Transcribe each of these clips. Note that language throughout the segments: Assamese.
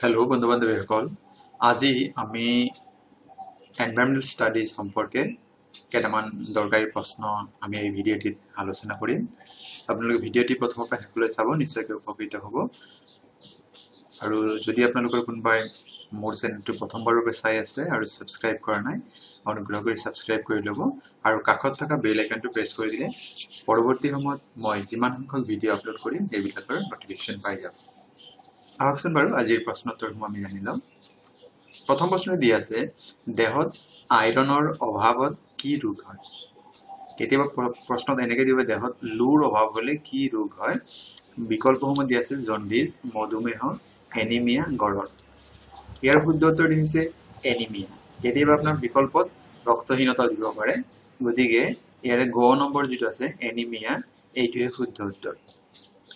হ্যালো বন্ধু-বান্ধবীসকল, আজি আমি এনভাইৰনমেণ্টেল ষ্টাডিজ সম্পৰ্কে কেইটামান দৰকাৰী প্ৰশ্ন আমি এই ভিডিঅ'টিত আলোচনা কৰিম। আপোনালোকে ভিডিঅ'টি প্ৰথমৰ পৰা শেষলৈ চাব, নিশ্চয়কৈ উপকৃত হ'ব। আৰু যদি আপোনালোকৰ কোনোবাই মোৰ চেনেলটো প্ৰথমবাৰৰ বাবে চাই আছে আৰু ছাবস্ক্ৰাইব কৰা নাই, অনুগ্ৰহ কৰি ছাবস্ক্ৰাইব কৰি ল'ব আৰু কাষত থকা বেল আইকনটো প্ৰেছ কৰি দিলে পৰৱৰ্তী সময়ত মই যিমান সংখ্যক ভিডিঅ' আপলোড কৰিম সেইবিলাকৰ নটিফিকেশ্যন পাই যাব। আহকচোন বাৰু আজিৰ প্ৰশ্নোত্তৰসমূহ আমি জানি লওঁ। প্ৰথম প্ৰশ্ন দি আছে, দেহত আইৰণৰ অভাৱত কি ৰোগ হয়? কেতিয়াবা প্ৰশ্নত এনেকৈ দিব, দেহত লুৰ অভাৱ হ'লে কি ৰোগ হয়? বিকল্পসমূহ দি আছে জণ্ডিছ, মধুমেহ, এনিমিয়া, গড়ৰ। ইয়াৰ শুদ্ধ উত্তৰ হৈছে এনিমিয়া। কেতিয়াবা আপোনাৰ বিকল্পত ৰক্তহীনতা দিব পাৰে, গতিকে ইয়াৰে গ নম্বৰ যিটো আছে এনিমিয়া, এইটোৱে শুদ্ধ উত্তৰ।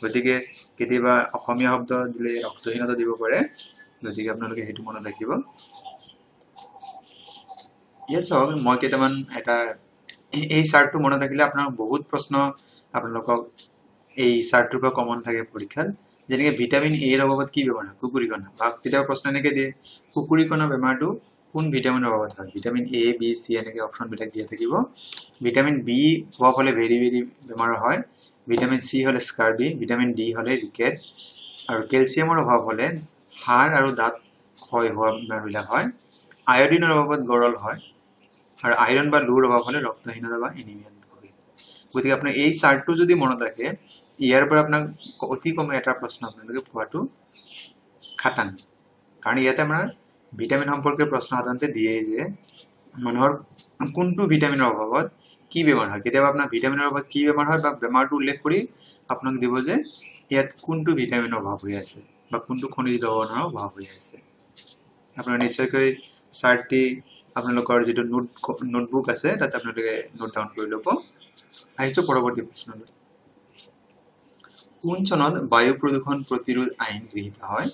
গতিকে কেতিয়াবা অসমীয়া শব্দ দিলে ৰক্তহীনতা দিব পাৰে, গতিকে আপোনালোকে সেইটো মনত ৰাখিব। ইয়াত চাওক, মই কেইটামান এই চাৰ্টটো মনত ৰাখিলে আপোনাৰ বহুত প্ৰশ্ন আপোনালোকক এই চাৰ্টটোৰ পৰা কমন থাকে পৰীক্ষাত। যেনেকৈ ভিটামিন এৰ অভাৱত কি বেমাৰ হয়? কুকুৰীকণা। বা কেতিয়াবা প্ৰশ্ন এনেকৈ দিয়ে, কুকুৰীকণা বেমাৰটো কোন ভিটামিনৰ অভাৱত হয়? ভিটামিন এ, বি, চি এনেকৈ অপশ্যনবিলাক দিয়া থাকিব। ভিটামিন বি অভাৱ হ'লে ভেৰি বেমাৰ হয়। ভিটামিন চি হ'লে স্কাৰ্বি, ভিটামিন ডি হ'লে ৰিকেট, আৰু কেলছিয়ামৰ অভাৱ হ'লে হাড় আৰু দাঁত ক্ষয় হোৱা বেমাৰবিলাক হয়। আয়ডিনৰ অভাৱত গৰল হয়, আৰু আইৰণ বা লুৰ অভাৱ হ'লে ৰক্তহীনতা বা এনিমিয়াত ভোগে। গতিকে আপোনাৰ এই চাৰ্টটো যদি মনত ৰাখে, ইয়াৰ পৰা আপোনাক অতি কমে এটা প্ৰশ্ন আপোনালোকে পোৱাটো খাটাং। কাৰণ ইয়াতে আমাৰ ভিটামিন সম্পৰ্কে প্ৰশ্ন সাধাৰণতে দিয়ে যে মানুহৰ কোনটো ভিটামিনৰ অভাৱত কি বেমাৰ হয়। কেতিয়াবা আপোনাৰ ভিটামিনৰ অভাৱত কি বেমাৰ হয় বা বেমাৰটো উল্লেখ কৰি আপোনাক দিব যে ইয়াত কোনটো ভিটামিনৰ অভাৱ হৈ আছে বা কোনটো খনিজ লৱণৰ অভাৱ হৈ আছে। আপোনাৰ নিশ্চয়কৈ চাৰ্টটি আপোনালোকৰ যিটো নোটবুক আছে তাতে আপোনালোকে নোট ডাউন কৰি ল'ব। আহিছোঁ পৰৱৰ্তী প্ৰশ্নলৈ। কোন চনত বায়ু প্ৰদূষণ প্ৰতিৰোধ আইন গৃহীত হয়?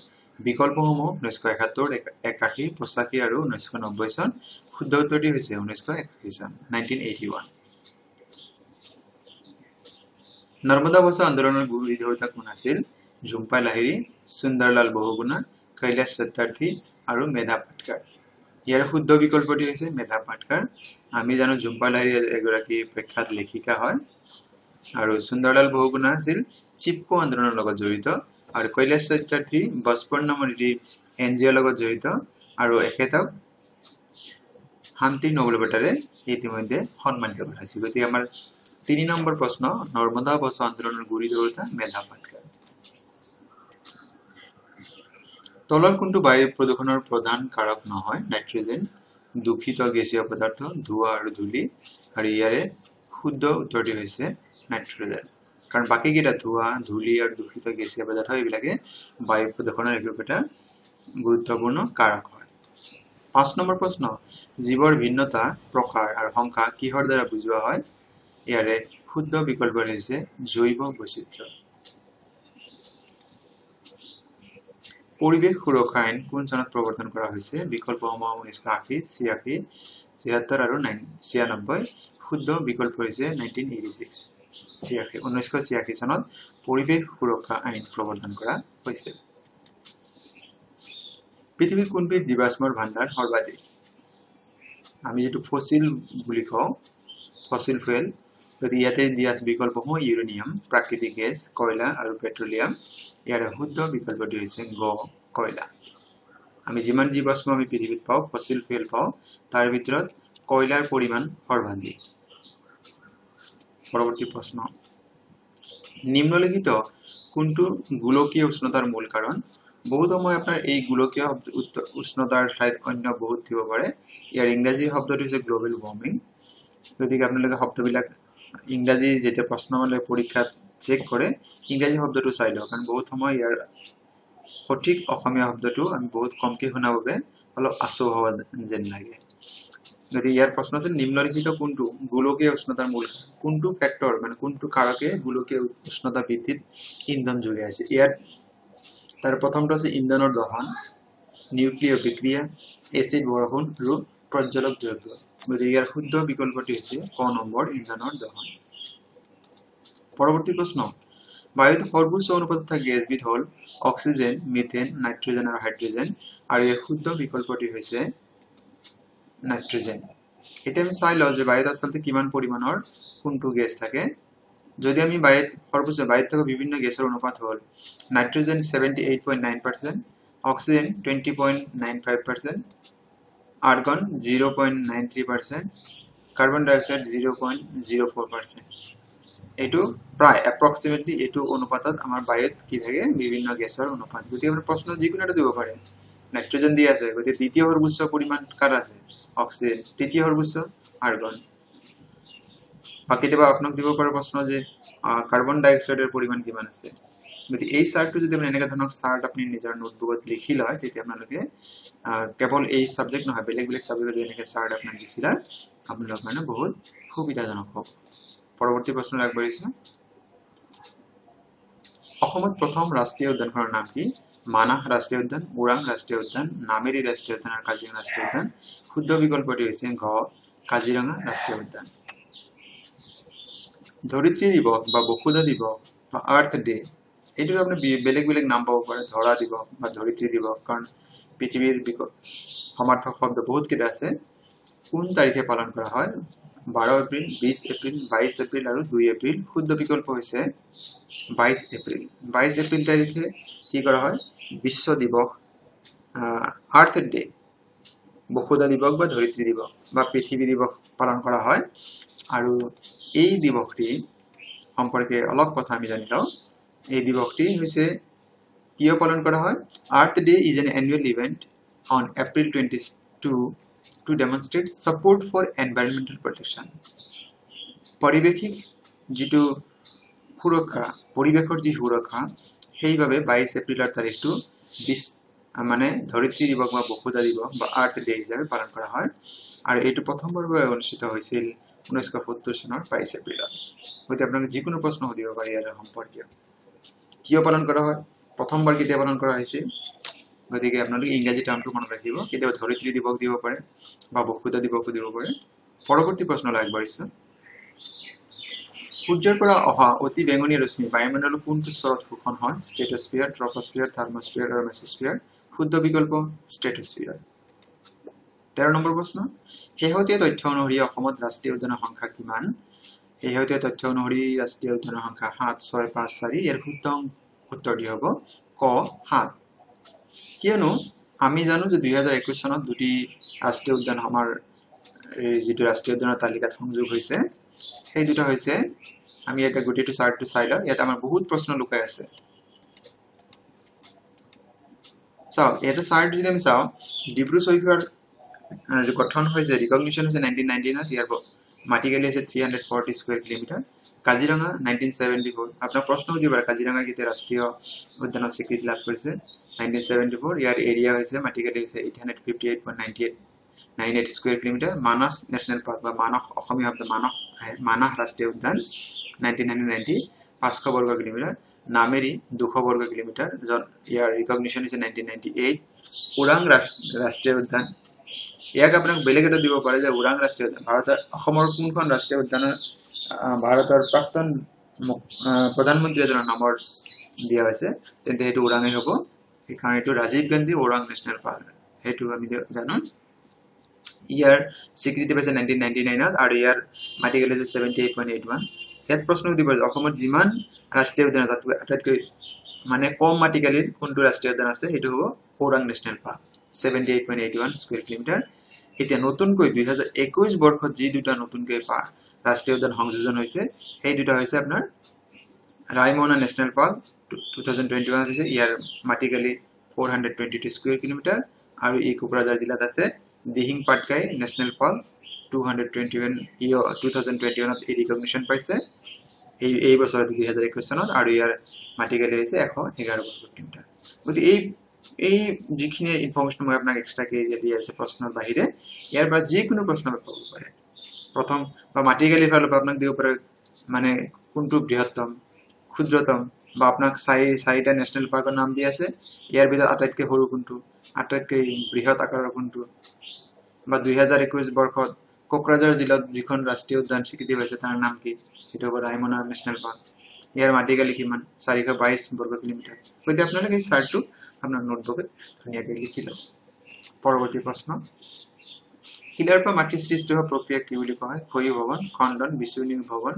বিকল্পসমূহ 1971, 81, 85 আৰু 1990 চন। শুদ্ধ উত্তৰটি হৈছে 1981 চন, 1981। নৰ্মদা বচাও আন্দোলনৰ গুৰি ধৰোঁতা কোন আছিল? ঝুম্পা লাহিৰী, সুন্দৰলাল বহুগুণা, কৈলাশ সত্যাৰ্থী আৰু মেধা পাটকাৰ। ইয়াৰ শুদ্ধ বিকল্পটি হৈছে মেধা পাটকাৰ। আমি জানো ঝুম্পা লাহিৰী এগৰাকী প্ৰখ্যাত লেখিকা হয়, আৰু সুন্দৰলাল বহুগুণা আছিল চিপকো আন্দোলনৰ লগত জড়িত, আৰু কৈলাশ সত্যাৰ্থী বচপন নামৰ এটি NGOৰ লগত জড়িত, আৰু এখেতক শান্তিৰ নোবেল বঁটাৰে ইতিমধ্যে সন্মানিত কৰা হৈছে। গতিকে আমাৰ 3 নম্বৰ প্ৰশ্ন, নৰ্মদা বচাও আন্দোলনৰ গুৰি ধৰোঁতা মেধা পাটকাৰ। তলৰ কোনটো বায়ু প্ৰদূষণৰ প্ৰধান কাৰক নহয়? নাইট্ৰজেন, দূষিত গেছীয় পদাৰ্থ, ধোঁৱা আৰু ধূলি, আৰু ইয়াৰে শুদ্ধ উত্তৰটি হৈছে নাইট্ৰজেন। কাৰণ বাকীকেইটা ধোঁৱা, ধূলি আৰু দূষিত গেছীয় পদাৰ্থ এইবিলাকে বায়ু প্ৰদূষণৰ একোটা গুৰুত্বপূৰ্ণ কাৰক হয়। 5 নম্বৰ প্ৰশ্ন, জীৱৰ ভিন্নতা, প্ৰকাৰ আৰু সংখ্যা কিহৰ দ্বাৰা বুজোৱা হয়? ইয়াৰে শুদ্ধ বিকল্প হৈছে জৈৱ বৈচিত্ৰ্য। পৰিৱেশ সুৰক্ষা আইন কোন চনত প্ৰৱৰ্তন কৰা হৈছে? বিকল্পসমূহ 1980, 86, 76 আৰু 96। শুদ্ধ বিকল্প হৈছে 1986, 1986 চনত পৰিৱেশ সুৰক্ষা আইন প্ৰৱৰ্তন কৰা হৈছিল। পৃথিৱীত কোনবিধ জীৱাশ্মৰ ভাণ্ডাৰ সৰ্বাধিক? আমি যিটো ফসিল বুলি কওঁ, ফসিল ফুয়েল, গতিকে ইয়াতে দিয়া আছে বিকল্পসমূহ ইউৰেনিয়াম, প্ৰাকৃতিক গেছ, কয়লা আৰু পেট্ৰলিয়াম। ইয়াৰ শুদ্ধ বিকল্পটি হৈছে গ, কয়লা। আমি যিমান জীৱাশ্ম আমি পৃথিৱীত পাওঁ, ফসিল ফুয়েল পাওঁ, তাৰ ভিতৰত কয়লাৰ পৰিমাণ সৰ্বাধিক। পৰৱৰ্তী প্ৰশ্ন, নিম্নলিখিত কোনটো গোলকীয় উষ্ণতাৰ মূল কাৰণ? বহুত সময় আপোনাৰ এই গোলকীয় উষ্ণতাৰ ঠাইত অন্য বহুত দিব পাৰে। ইয়াৰ ইংৰাজী শব্দটো হৈছে গ্লোবেল ৱাৰ্মিং। গতিকে আপোনালোকে শব্দবিলাক ইংৰাজী যেতিয়া প্ৰশ্নমালাৰ পৰীক্ষাত চেক কৰে, ইংৰাজী শব্দটো চাই লওক, কাৰণ বহুত সময় ইয়াৰ সঠিক অসমীয়া শব্দটো আমি বহুত কমকৈ শুনাৰ বাবে অলপ আচু হোৱা যেন লাগে। গতিকে ইয়াৰ প্ৰশ্ন আছিল নিম্নলিখিত কোনটো গোলকীয় উষ্ণতাৰ মূল, কোনটো ফেক্টৰ মানে কোনটো কাৰকে গোলকীয় উষ্ণতা বৃদ্ধিত ইন্ধন যোগাই আছে? ইয়াত তাৰ প্ৰথমটো আছে ইন্ধনৰ দহন, নিউক্লিয় বিক্ৰিয়া, এচিড বৰষুণ আৰু প্ৰজ্বলক দ্ৰব্য। গতিকে ইয়াৰ শুদ্ধ বিকল্পটি হৈছে ক নম্বৰ, ইন্ধনৰ দহন। পৰৱৰ্তী প্ৰশ্ন, বায়ুত সৰ্বোচ্চ অনুপাতত থকা গেছবিধ হ'ল অক্সিজেন, মিথেন, নাইট্ৰজেন আৰু হাইড্ৰজেন, আৰু ইয়াৰ শুদ্ধ বিকল্পটি হৈছে নাইট্ৰজেন। এতিয়া আমি চাই লওঁ যে বায়ুত আচলতে কিমান পৰিমাণৰ কোনটো গেছ থাকে। যদি আমি বায়ুত থকা বিভিন্ন গেছৰ অনুপাত হ'ল nitrogen 78.9%, oxygen 20.95%, argon 0.93%, carbon dioxide 0.04%। এইটো প্ৰায় এপ্ৰক্সিমেটলি এইটো অনুপাতত আমাৰ বায়ুত কি থাকে বিভিন্ন গেছৰ অনুপাত। গতিকে আমাৰ প্ৰশ্ন যিকোনো এটা দিব পাৰে। নাইট্ৰজেন দি আছে, গতিকে দ্বিতীয় সৰ্বোচ্চ পৰিমাণ কাৰ আছে? অক্সিজেন। তৃতীয় সৰ্বোচ্চ আৰ্গন। বা কেতিয়াবা আপোনাক দিব পাৰে প্ৰশ্ন যে কাৰ্বন ডাইঅক্সাইডৰ পৰিমাণ কিমান আছে। গতিকে এই চাৰ্টটো যদি আপুনি এনেকুৱা ধৰণৰ চাৰ্ট আপুনি নিজৰ নোটবুকত লিখি লয়, তেতিয়া আপোনালোকে কেৱল এই সাবজেক্ট নহয়, বেলেগ বেলেগ সাবজেক্টত এনেকৈ চাৰ্ট আপোনাক লিখি লয়, আপোনালোকৰ কাৰণে বহুত সুবিধাজনক হ'ব। পৰৱৰ্তী প্ৰশ্ন আগবাঢ়িছো। অসমত প্ৰথম ৰাষ্ট্ৰীয় উদ্যানখনৰ নাম কি? মানাহ ৰাষ্ট্ৰীয় উদ্যান, ওৰাং ৰাষ্ট্ৰীয় উদ্যান, নামেৰি ৰাষ্ট্ৰীয় উদ্যান আৰু কাজিৰঙা ৰাষ্ট্ৰীয় উদ্যান। শুদ্ধ বিকল্পটি হৈছে ঘ, কাজিৰঙা ৰাষ্ট্ৰীয় উদ্যান। ধৰিত্ৰী দিৱস বা বসুধা দিৱস বা আৰ্থ ডে, এইটো আপুনি বেলেগ বেলেগ নাম পাব পাৰে। ধৰা দিৱস বা ধৰিত্ৰী দিৱস, কাৰণ পৃথিৱীৰ সমাৰ্থক শব্দ বহুত কেইটা আছে। কোন তাৰিখে পালন কৰা হয়? 12 এপ্ৰিল, 20 এপ্ৰিল, 22 এপ্ৰিল আৰু 2 এপ্ৰিল। শুদ্ধ বিকল্প হৈছে 22 এপ্ৰিল। 22 এপ্ৰিল তাৰিখে কি কৰা হয়? বিশ্ব দিৱস, আৰ্থ ডে, বসুধা দিৱস বা ধৰিত্ৰী দিৱস বা পৃথিৱী দিৱস পালন কৰা হয়। আৰু এই দিৱসটি সম্পৰ্কে অলপ কথা আমি জানি লওঁ। এই দিৱসটি হৈছে কিয় পালন কৰা হয়? Earth Day is an annual event on April 22 to demonstrate support for environmental protection. পৰিৱেশিক যিটো সুৰক্ষা, পৰিৱেশৰ যি সুৰক্ষা, সেইভাবে 22 এপ্ৰিলৰ তাৰিখটো মানে ধৰিত্ৰী দিৱস বা বসুধা দিৱস বা আৰ্থ ডে হিচাপে পালন কৰা হয়। আৰু এইটো প্ৰথমবাৰলৈ অনুষ্ঠিত হৈছিল 1970 চনৰ 22 এপ্ৰিলত। গতিকে আপোনালোকে যিকোনো প্ৰশ্ন সুধিব পাৰে ইয়াৰ সম্পৰ্কীয়। কিয় পালন কৰা হয়? প্ৰথমবাৰ কেতিয়া পালন কৰা হৈছিল? গতিকে আপোনালোকে ইংৰাজী টাৰ্মটো মনত ৰাখিব। কেতিয়াবা ধৰিত্ৰী দিৱস দিব পাৰে বা বসুধা দিৱসো দিব পাৰে। পৰৱৰ্তী প্ৰশ্নলৈ আগবাঢ়িছো। সূৰ্যৰ পৰা অহা অতি বেঙুনীয়া ৰশ্মি বায়ুমণ্ডলৰ কোনটো স্তৰত শোষণ হয়? ষ্ট্ৰেটোস্ফিয়াৰ, ট্ৰপোস্ফিয়াৰ, থাৰ্মোস্ফিয়াৰ আৰু মেছোস্ফিয়াৰ। শুদ্ধ বিকল্প ষ্ট্ৰেটোস্ফিয়াৰ। 13 নম্বৰ প্ৰশ্ন। শেহতীয়া তথ্য অনুসৰি অসমত ৰাষ্ট্ৰীয় উদ্যানৰ সংখ্যা কিমান? শেহতীয়া তথ্য অনুসৰি ৰাষ্ট্ৰীয় উদ্যানৰ সংখ্যা 7, 6, 5, 4। ইয়াৰ শুদ্ধ উত্তৰটি হ'ব ক, 7। কিয়নো আমি জানো যে 2021 চনত দুটি ৰাষ্ট্ৰীয় উদ্যান আমাৰ যিটো ৰাষ্ট্ৰীয় উদ্যানৰ তালিকাত সংযোগ হৈছে, সেই দুটা হৈছে, আমি এটা গোটেইটো চাৰ্টটো চাই লওঁ। ইয়াত আমাৰ বহুত প্ৰশ্ন লুকাই আছে। চাওক, এটা চাৰ্ট যদি আমি চাওঁ, ডিব্ৰু চৈখোৱাৰ যে গঠন হৈছে, ৰিকগনিশ্যন হৈছে 1999। ইয়াৰ মাটিকালি হৈছে 340 স্কুৱেৰ কিলোমিটাৰ। কাজিৰঙা 1974। আপোনাৰ প্ৰশ্ন সুধিব পাৰে কাজিৰঙা কেতিয়া ৰাষ্ট্ৰীয় উদ্যানৰ স্বীকৃতি লাভ কৰিছে? 1974। ইয়াৰ এৰিয়া হৈছে মাটিকালি হৈছে 858.98 স্কুৱেৰ কিলোমিটাৰ। মানস নেশ্যনেল পাৰ্ক বা মানস, অসমীয়া শব্দ মানাহ ৰাষ্ট্ৰীয় উদ্যান 1990 500 বৰ্গ কিলোমিটাৰ। নামেৰি 200 বৰ্গ কিলোমিটাৰ, য'ত ইয়াৰ ৰিকগনিশ্যন হৈছে 1998। ওৰাং ৰাষ্ট্ৰীয় উদ্যান, ইয়াক আপোনাক বেলেগ এটা দিব পাৰে যে ওৰাং ৰাষ্ট্ৰীয় উদ্যান অসমৰ কোনখন ৰাষ্ট্ৰীয় উদ্যানৰ ভাৰতৰ প্ৰাক্তন প্ৰধানমন্ত্ৰী এজনৰ নামৰ দিয়া হৈছে, তেন্তে সেইটো ওৰাঙেই হ'ব। সেইকাৰণে এইটো ৰাজীৱ গান্ধী ওৰাং নেশ্যনেল পাৰ্ক, সেইটো আমি জানো। ইয়াৰ স্বীকৃতি পাইছে 1999 আৰু ইয়াৰ মাটিকালি হৈছে 78.81। ইয়াত প্ৰশ্ন সুধিব যে অসমত যিমান ৰাষ্ট্ৰীয় উদ্যান আছে আটাইতকৈ মানে কম মাটিকালিৰ কোনটো ৰাষ্ট্ৰীয় উদ্যান আছে? সেইটো হ'ব Orang national park, 78.81 square kilometre. এতিয়া নতুনকৈ 2021 বৰ্ষত যি দুটা নতুনকৈ ৰাষ্ট্ৰীয় উদ্যান সংযোজন হৈছে, সেই দুটা হৈছে আপোনাৰ ৰায়মনা নেশ্যনেল পাৰ্ক 2021 হৈছে। ইয়াৰ মাটিকালি 422 স্কুৱেৰ কিলোমিটাৰ। আৰু ই কোকৰাঝাৰ জিলাত আছে। দিহিং পাটকাই নেশ্যনেল পাৰ্ক 2021ত এই ৰিকগনিশ্যন পাইছে এই বছৰত 2021 চনত, আৰু ইয়াৰ মাটিকালি হৈছে 111 বৰ্গ কিলোমিটাৰ। গতিকে এই যিখিনি ইনফৰমেশ্যন মই আপোনাক এক্সট্ৰাকে দিয়া আছে প্ৰশ্নৰ বাহিৰে, ইয়াৰ পৰা যিকোনো প্ৰশ্ন পাব পাৰে। প্ৰথম বা মাটিকালিৰ ফালৰ পৰা আপোনাক দিব পাৰে মানে কোনটো বৃহত্তম, ক্ষুদ্ৰতম, বা আপোনাক 4টা নেশ্যনেল পাৰ্কৰ নাম দিয়া আছে, ইয়াৰ ভিতৰত আটাইতকৈ সৰু কোনটো, আটাইতকৈ বৃহৎ আকাৰৰ কোনটো, বা 2021 বৰ্ষত কোকৰাঝাৰ জিলাত যিখন ৰাষ্ট্ৰীয় উদ্যান স্বীকৃতি পাইছে তাৰ নাম কি? সেইটো হ'ব ৰায়মনা নেশ্যনেল পাৰ্ক। ইয়াৰ মাটিকালি কিমান 422 বৰ্গ কিলোমিটাৰ গতিকে আপোনালোকে এই চাৰ্টটো আপোনাৰ নোটবুকত ধুনীয়াকৈ লিখি লওক পৰৱৰ্তী প্ৰশ্ন শিলাৰ পৰা মাটি সৃষ্টি হোৱা প্ৰক্ৰিয়া কি বুলি কোৱা হয় ক্ষয়ী ভৱন খণ্ডন বিচূৰ্ণী ভৱন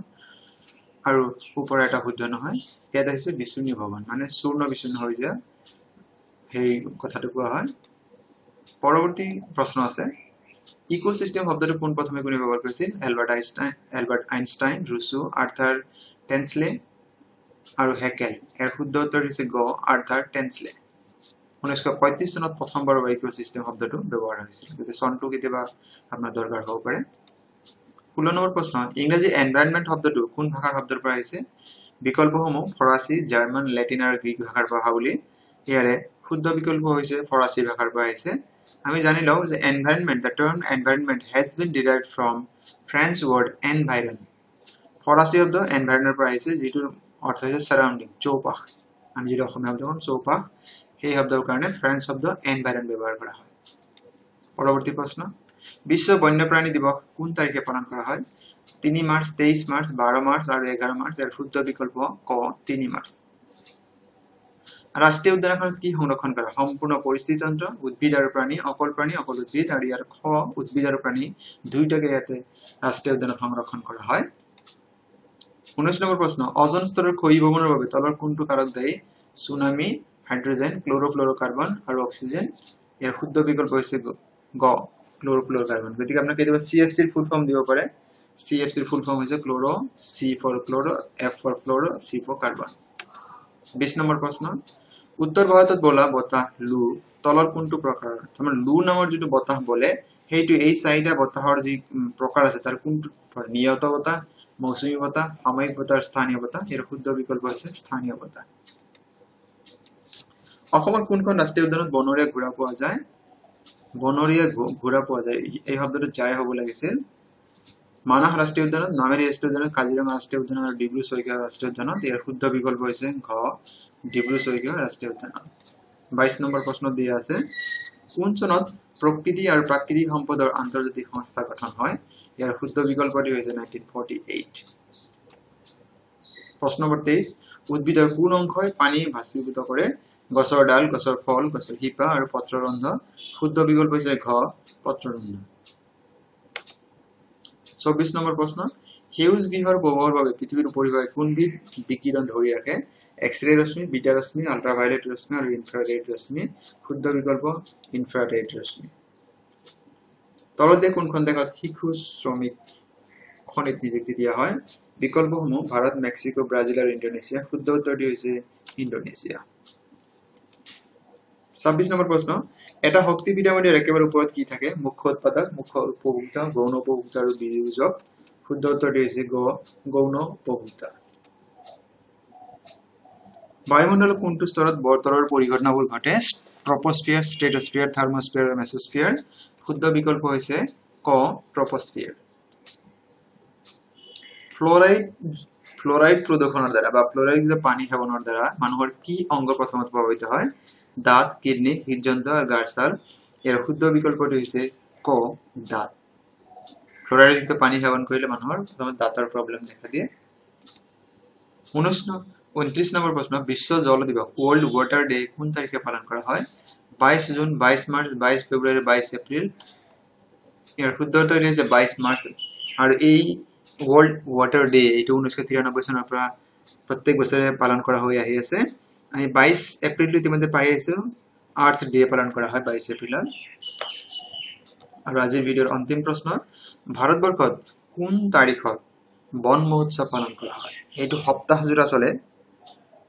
আৰু ওপৰ এটা শুদ্ধ নহয় ইয়াত আছে বিচূৰ্ণী ভৱন মানে চূৰ্ণ বিচূৰ্ণ হৈ যায় সেই কথাটো কোৱা হয় পৰৱৰ্তী প্ৰশ্ন আছে ইকোসিস্টেম শব্দটো কোন প্ৰথমে কোনে ব্যৱহাৰ কৰিছিল এলবাৰ্ট আইনষ্টাইন ৰুছো আৰ্থাৰ টেনছলে আৰু হেকেল এৰ শুদ্ধ উত্তৰ হৈছে গ আৰ্থাৰ টেনছলে 1935 চনত প্ৰথমবাৰ ইকোসিস্টেম শব্দটো ব্যৱহাৰ হৈছিল গতিকে চনটো কেতিয়াবা আপোনাৰ দৰকাৰ হ'ব পাৰে 16 নম্বৰ প্ৰশ্ন ইংৰাজী এনভায়ৰনমেন্ট শব্দটো কোন ভাষাৰ শব্দৰ পৰা আহিছে বিকল্পসমূহ ফৰাসী জাৰ্মান লেটিন আৰু গ্ৰীক ভাষাৰ পৰা অহা বুলি ইয়াৰে শুদ্ধ বিকল্প হৈছে ফৰাসী ভাষাৰ পৰা আহিছে আমি জানি লও যে environment the term environment has been derived from French word environ ফরাসি শব্দ environment পৰা আহিছে যেটোৰ অৰ্থ হৈছে সাৰাউন্ডিং চৌপাশ আমি যেটো অসমীয়া শব্দ কম চৌপাশ এই শব্দৰ কাৰণে ফ্ৰেঞ্চ শব্দ environ ব্যৱহাৰ কৰা হয় পৰৱৰ্তী প্ৰশ্ন বিশ্ব বন্যপ্ৰাণী দিৱস কোন তাৰিখে পালন কৰা হয় 3 মাৰ্চ 23 মাৰ্চ 12 মাৰ্চ আৰু 11 মাৰ্চ এৰ শুদ্ধ বিকল্প ক 3 মাৰ্চ ৰাষ্ট্ৰীয় উদ্যানখনত কি সংৰক্ষণ কৰা সম্পূৰ্ণ পৰিস্থিতিতন্ত্ৰ উদ্ভিদ আৰু প্ৰাণী অকল উদ্ভিদ আৰু ইয়াৰ খ উদ্ভিদ আৰু প্ৰাণী দুইটাকে ইয়াতে ৰাষ্ট্ৰীয় উদ্যানত সংৰক্ষণ কৰা হয় 19 নম্বৰ প্ৰশ্ন ওজন স্তৰৰ ক্ষয়ী ভৱনৰ বাবে তলৰ কোনটো কাৰক দায়ী সুনামি হাইড্ৰোজেন ক্লোৰোফ্লোৰোকাৰ্বন আৰু অক্সিজেন ইয়াৰ শুদ্ধ বিকল্প হৈছে গ ক্লোৰোফ্লোৰোকাৰ্বন গতিকে আপোনাক কেতিয়াবা CFC ৰ ফুল ফৰ্ম দিব পাৰে CFC ৰ ফুল ফৰ্ম হৈছে chloro C for chloro F for fluoro C for carbon 20 number প্ৰশ্ন উত্তৰ ভাৰতত বলা বতাহ লু তলৰ কোনটো প্ৰকাৰ তোমাৰ লু নামৰ যেটো বতাহ বলে হেইটো এই চাৰিটা বতাহৰ যি প্ৰকাৰ আছে তাৰ কোনটো নিয়ত বতাহ মৌসুমী বতাহ সাময়িক বতাহ স্থানীয় বতাহ এৰ শুদ্ধ বিকল্প হৈছে স্থানীয় বতাহ অসমৰ কোনখন ৰাষ্ট্ৰীয় উদ্যানত বনৰীয়া ঘোঁৰা পোৱা যায় বনৰীয়া ঘোঁৰা পোৱা যায় এই শব্দটো যায় হ'ব লাগিছিল মানাহ ৰাষ্ট্ৰীয় উদ্যানত নামেৰি ৰাষ্ট্ৰীয় উদ্যানত কাজিৰঙা ৰাষ্ট্ৰীয় উদ্যান আৰু ডিব্ৰু চৈখোৱা ৰাষ্ট্ৰীয় উদ্যানত এৰ শুদ্ধ বিকল্প হৈছে ঘ ডিব্ৰু চৈখোৱা ৰাষ্ট্ৰীয় উদ্যান 22 নম্বৰ প্ৰশ্ন দিয়া আছে কোন চনত প্ৰকৃতি আৰু প্ৰাকৃতিক সম্পদৰ আন্তৰ্জাতিক সংস্থা গঠন হয় ইয়াৰ শুদ্ধ বিকল্পটি হৈছে 1948 প্ৰশ্ন নম্বৰ 23 উদ্ভিদৰ কোন অংশই পানী বাষ্পীভূত কৰে গছৰ ডাল গছৰ ফল গছৰ শিপা আৰু পত্ৰৰন্ধ শুদ্ধ বিকল্প হৈছে ঘ পত্ৰৰন্ধ 24 নম্বৰ প্ৰশ্ন হেউজ গৃহৰ ব্যৱহাৰৰ বাবে পৃথিৱীৰ পৰিৱেশ কোনবিধ বিকিৰণ ধৰি ৰাখে এক্স-ৰে ৰশ্মি বিটা ৰশ্মি আল্ট্ৰাভায়োলেট ৰশ্মি আৰু ইনফ্ৰাৰেড ৰশ্মি শুদ্ধ বিকল্প ইনফ্ৰাৰেড ৰশ্মি তলতে কোনখন দেশত শিশু শ্ৰমিক খনিত নিযুক্তি দিয়া হয় বিকল্পসমূহ ভাৰত মেক্সিকো ব্ৰাজিল আৰু ইণ্ডোনেছিয়া শুদ্ধ উত্তৰটি হৈছে ইণ্ডোনেছিয়া 26 নম্বৰ প্ৰশ্ন এটা শক্তি পিৰামিডৰ একেবাৰে ওপৰত কি থাকে মুখ্য উৎপাদক মুখ্য উপভোক্তা গৌণ উপভোক্তা আৰু বিনিয়োজক শুদ্ধ উত্তৰটি হৈছে গ গৌণ উপভোক্তা বায়ুমণ্ডলৰ কোনটো স্তৰত বতৰৰ পৰিঘটনাবোৰ ঘটে ট্ৰপোস্ফিয়াৰ ষ্ট্ৰেটোস্ফিয়াৰ থাৰ্মোস্ফিয়াৰ আৰু মেসোস্ফিয়াৰ শুদ্ধ বিকল্প হৈছে ক ট্ৰপোস্ফিয়াৰ ফ্লোৰাইড প্ৰদূষণৰ দ্বাৰা বা ফ্লোৰাইড যে পানী সেৱনৰ দ্বাৰা মানুহৰ কি অংগ প্ৰথমত প্ৰভাৱিত হয় দাঁত কিডনি হৃদযন্ত্ৰ আৰু গাৰছাল এৰ শুদ্ধ বিকল্পটি হৈছে ক দাঁত ফ্লোৰাইডযুক্ত পানী সেৱন কৰিলে মানুহৰ প্ৰথমত দাঁতৰ প্ৰব্লেম দেখা দিয়ে 29 নম্বৰ প্ৰশ্ন বিশ্ব জল দিৱস ওয়াৰ্ল্ড ওয়াটাৰ ডে কোন তাৰিখে পালন কৰা হয় 22 জুন 22 মাৰ্চ 22 ফেব্ৰুৱাৰী 22 এপ্ৰিল ইয়াৰ শুদ্ধ উত্তৰটি হৈছে 22 মাৰ্চ আৰু এই ওয়াৰ্ল্ড ওয়াটাৰ ডে এটো 1993 চনৰ পৰা প্ৰত্যেক বছৰে পালন কৰা হৈ আহি আছে আমি 22 এপ্ৰিল ইতিমধ্যে পাই আছো আৰ্থ ডে পালন কৰা হয় 22 এপ্ৰিলত আৰু আজিৰ ভিডিওৰ অন্তিম প্ৰশ্ন ভাৰতবৰ্ষত কোন তাৰিখত বন মহোৎসৱ পালন কৰা হয় এইটো সপ্তাহ জোৰা চলে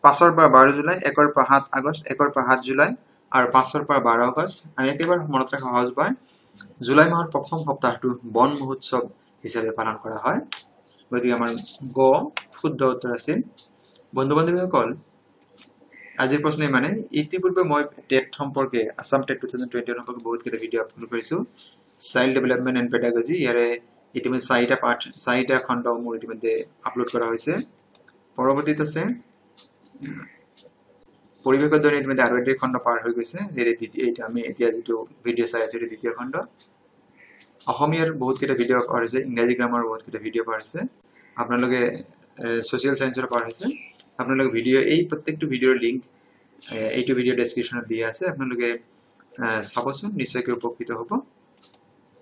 5 পৰা 12 জুলাই 1 পৰা 7 আগষ্ট 1 পৰা 7 জুলাই আৰু 5 পৰা 12 আগষ্ট আমি একেবাৰে মনত ৰাখা সহজ পায় জুলাই মাহৰ প্ৰথম সপ্তাহটো বন মহোৎসৱ হিচাপে পালন কৰা হয় গতিকে আমাৰ গ শুদ্ধ উত্তৰ আছে বন্ধু বান্ধৱীসকল আজিৰ প্ৰশ্ন মানে ইতিপূৰ্বে মই টেট সম্পৰ্কে আসাম টেট 2020 সম্পৰ্কে বহুত কেইটা ভিডিও আপলোড কৰিছো চাইল্ড ডেভেলপমেন্ট এণ্ড পেডাগজি ইয়াৰে ইতিমধ্যে 4টা পাঠ 4টা খণ্ড মোৰ ইতিমধ্যে আপলোড কৰা হৈছে পৰৱৰ্তীত আছে পৰিৱেশৰ দৰে ইতিমধ্যে আৰু এটা খণ্ড পাৰ হৈ গৈছে এইটা আমি এতিয়া যেটো ভিডিও চাই আছো দ্বিতীয় খণ্ড অসমীয়াৰ বহুত কেইটা ভিডিও পাৰ হৈছে ইংৰাজী গ্ৰামাৰ বহুত কেইটা ভিডিও পাৰ হৈছে আপোনালোকে সোশ্যাল সায়েন্সৰ পাৰ হৈছে আপোনালোকে ভিডিঅ' এই প্ৰত্যেকটো ভিডিঅ'ৰ লিংক এইটো ভিডিঅ' ডেছক্ৰিপশ্যনত দিয়া আছে আপোনালোকে চাবচোন নিশ্চয়কৈ উপকৃত হ'ব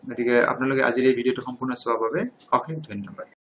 গতিকে আপোনালোকে আজিৰ এই ভিডিঅ'টো সম্পূৰ্ণ চোৱাৰ বাবে অশেষ ধন্যবাদ